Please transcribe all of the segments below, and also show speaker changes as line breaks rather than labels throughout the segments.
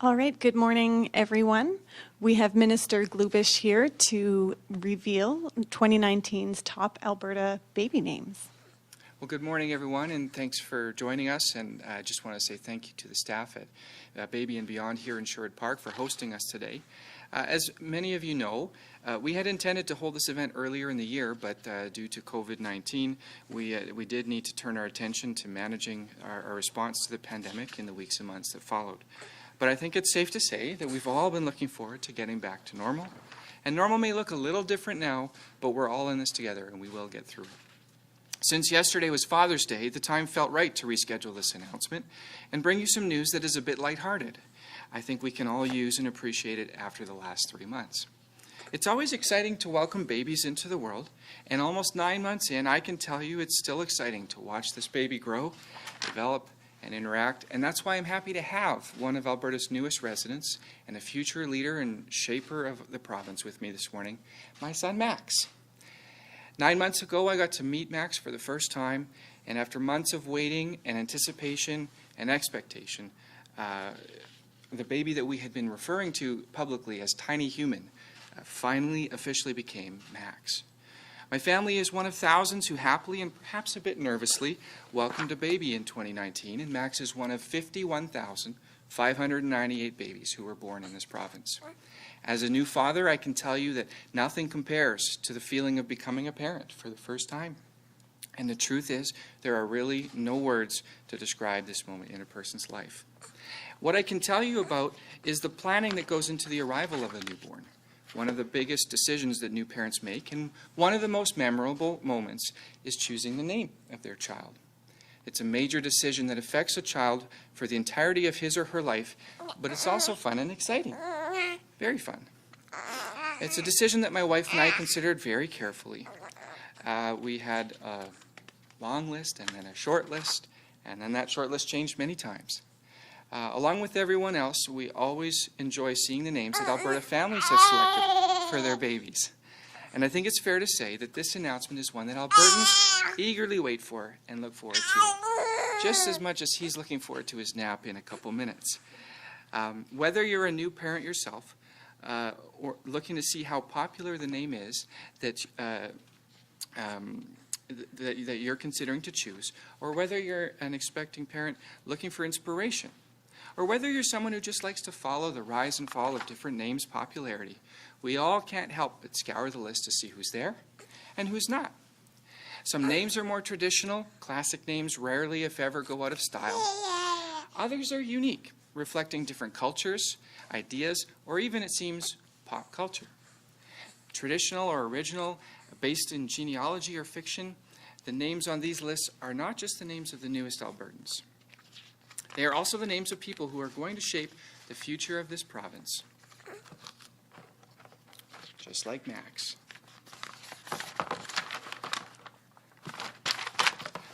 All right, good morning, everyone. We have Minister Glubish here to reveal 2019's top Alberta baby names.
Well, good morning, everyone, and thanks for joining us. And I just want to say thank you to the staff at Baby and Beyond here in Sherwood Park for hosting us today. As many of you know, we had intended to hold this event earlier in the year, but due to COVID-19, we did need to turn our attention to managing our response to the pandemic in the weeks and months that followed. But I think it's safe to say that we've all been looking forward to getting back to normal. And normal may look a little different now, but we're all in this together and we will get through it. Since yesterday was Father's Day, the time felt right to reschedule this announcement and bring you some news that is a bit lighthearted. I think we can all use and appreciate it after the last 3 months. It's always exciting to welcome babies into the world, and almost 9 months in, I can tell you it's still exciting to watch this baby grow, develop, and interact, and that's why I'm happy to have one of Alberta's newest residents and a future leader and shaper of the province with me this morning, my son Max. 9 months ago, I got to meet Max for the first time, and after months of waiting and anticipation and expectation, the baby that we had been referring to publicly as Tiny Human finally officially became Max. My family is one of thousands who happily and perhaps a bit nervously welcomed a baby in 2019, and Max is one of 51,598 babies who were born in this province. As a new father, I can tell you that nothing compares to the feeling of becoming a parent for the first time. And the truth is, there are really no words to describe this moment in a person's life. What I can tell you about is the planning that goes into the arrival of a newborn. One of the biggest decisions that new parents make, and one of the most memorable moments, is choosing the name of their child. It's a major decision that affects a child for the entirety of his or her life, but it's also fun and exciting. Very fun. It's a decision that my wife and I considered very carefully. We had a long list and then a short list, and then that short list changed many times. Along with everyone else, we always enjoy seeing the names that Alberta families have selected for their babies. And I think it's fair to say that this announcement is one that Albertans eagerly wait for and look forward to, just as much as he's looking forward to his nap in a couple minutes. Whether you're a new parent yourself, or looking to see how popular the name is that you're considering to choose, or whether you're an expecting parent looking for inspiration, or whether you're someone who just likes to follow the rise and fall of different names' popularity, we all can't help but scour the list to see who's there and who's not. Some names are more traditional. Classic names rarely, if ever, go out of style. Others are unique, reflecting different cultures, ideas, or even, it seems, pop culture. Traditional or original, based in genealogy or fiction, the names on these lists are not just the names of the newest Albertans. They are also the names of people who are going to shape the future of this province. Just like Max.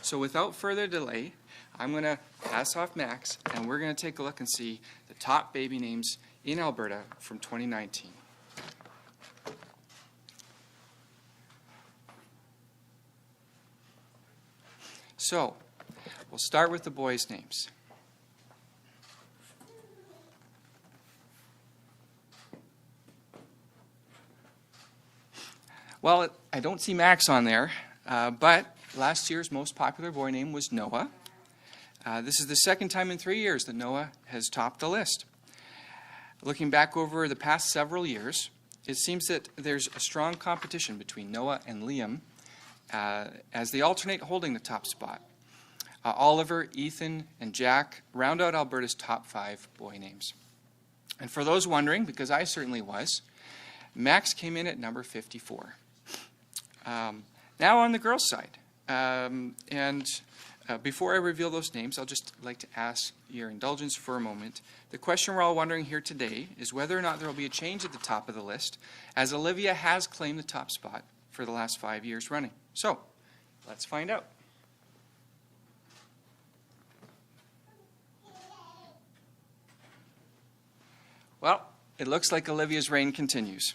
So without further delay, I'm going to pass off Max, and we're going to take a look and see the top baby names in Alberta from 2019. So, we'll start with the boys' names. Well, I don't see Max on there, but last year's most popular boy name was Noah. This is the second time in 3 years that Noah has topped the list. Looking back over the past several years, it seems that there's a strong competition between Noah and Liam as they alternate holding the top spot. Oliver, Ethan, and Jack round out Alberta's top 5 boy names. And for those wondering, because I certainly was, Max came in at number 54. Now on the girls' side, before I reveal those names, I'll just like to ask your indulgence for a moment. The question we're all wondering here today is whether or not there will be a change at the top of the list, as Olivia has claimed the top spot for the last 5 years running. So, let's find out. Well, it looks like Olivia's reign continues.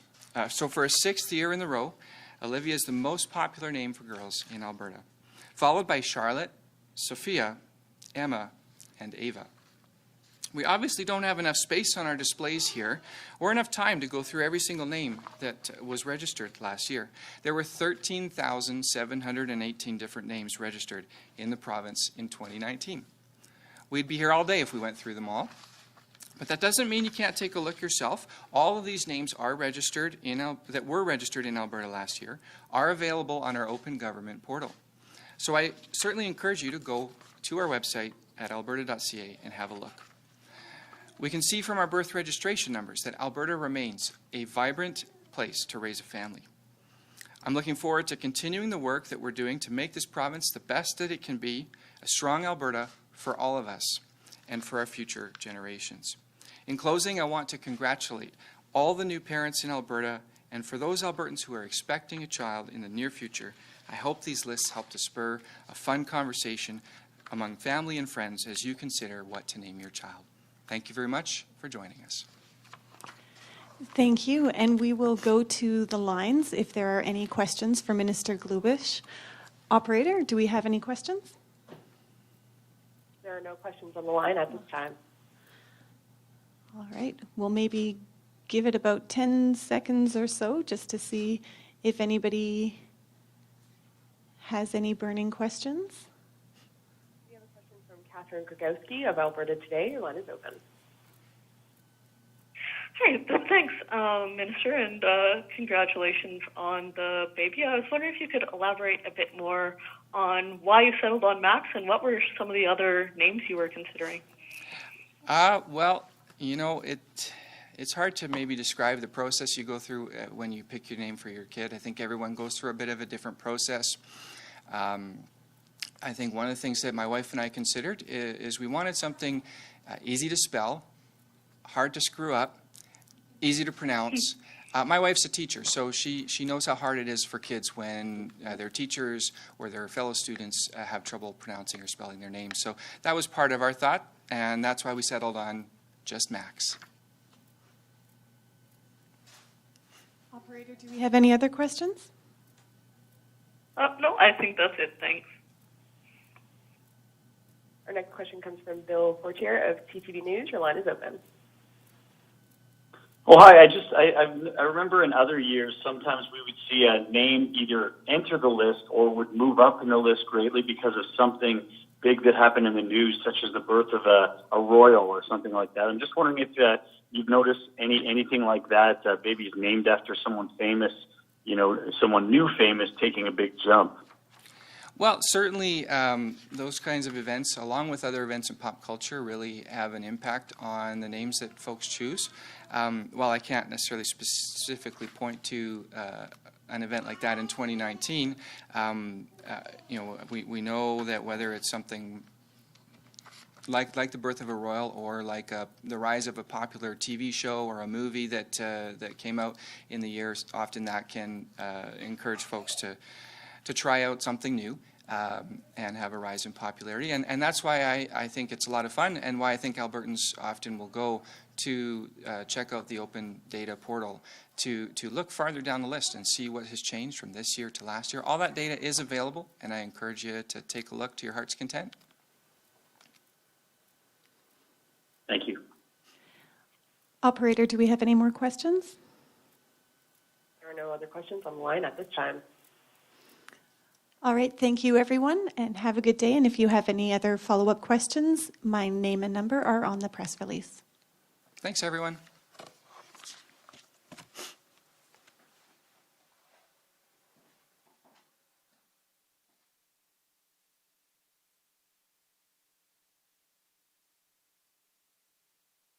So for a 6th year in a row, Olivia is the most popular name for girls in Alberta, followed by Charlotte, Sophia, Emma, and Ava. We obviously don't have enough space on our displays here or enough time to go through every single name that was registered last year. There were 13,718 different names registered in the province in 2019. We'd be here all day if we went through them all. But that doesn't mean you can't take a look yourself. All of these names are registered that were registered in Alberta last year are available on our Open Government portal. So I certainly encourage you to go to our website at alberta.ca and have a look. We can see from our birth registration numbers that Alberta remains a vibrant place to raise a family. I'm looking forward to continuing the work that we're doing to make this province the best that it can be, a strong Alberta for all of us and for our future generations. In closing, I want to congratulate all the new parents in Alberta, and for those Albertans who are expecting a child in the near future, I hope these lists help to spur a fun conversation among family and friends as you consider what to name your child. Thank you very much for joining us.
Thank you, and we will go to the lines if there are any questions for Minister Glubish. Operator, do we have any questions?
There are no questions on the line at this time.
All right, we'll maybe give it about 10 seconds or so just to see if anybody has any burning questions.
We have a question from Catherine Krogowski of Alberta Today. Your line is open.
Hi, thanks, Minister, and congratulations on the baby. I was wondering if you could elaborate a bit more on why you settled on Max and what were some of the other names you were considering?
Well, you know, it's hard to maybe describe the process you go through when you pick your name for your kid. I think everyone goes through a bit of a different process. I think one of the things that my wife and I considered is we wanted something easy to spell, hard to screw up, easy to pronounce. My wife's a teacher, so she knows how hard it is for kids when their teachers or their fellow students have trouble pronouncing or spelling their names. So that was part of our thought, and that's why we settled on just Max.
Operator, do we have any other questions?
No, I think that's it. Thanks.
Our next question comes from Bill Fortier of TTV News. Your line is open.
Oh, hi. I remember in other years, sometimes we would see a name either enter the list or would move up in the list greatly because of something big that happened in the news, such as the birth of a royal or something like that. I'm just wondering if you've noticed anything like that, babies named after someone famous, someone new famous taking a big jump.
Well, certainly those kinds of events, along with other events in pop culture, really have an impact on the names that folks choose. While I can't necessarily specifically point to an event like that in 2019, we know that whether it's something like the birth of a royal or like the rise of a popular TV show or a movie that came out in the years, often that can encourage folks to try out something new and have a rise in popularity. And that's why I think it's a lot of fun and why I think Albertans often will go to check out the Open Data portal to look farther down the list and see what has changed from this year to last year. All that data is available, and I encourage you to take a look to your heart's content.
Thank you.
Operator, do we have any more questions?
There are no other questions on the line at this time.
All right, thank you everyone, and have a good day. And if you have any other follow-up questions, my name and number are on the press release.
Thanks, everyone.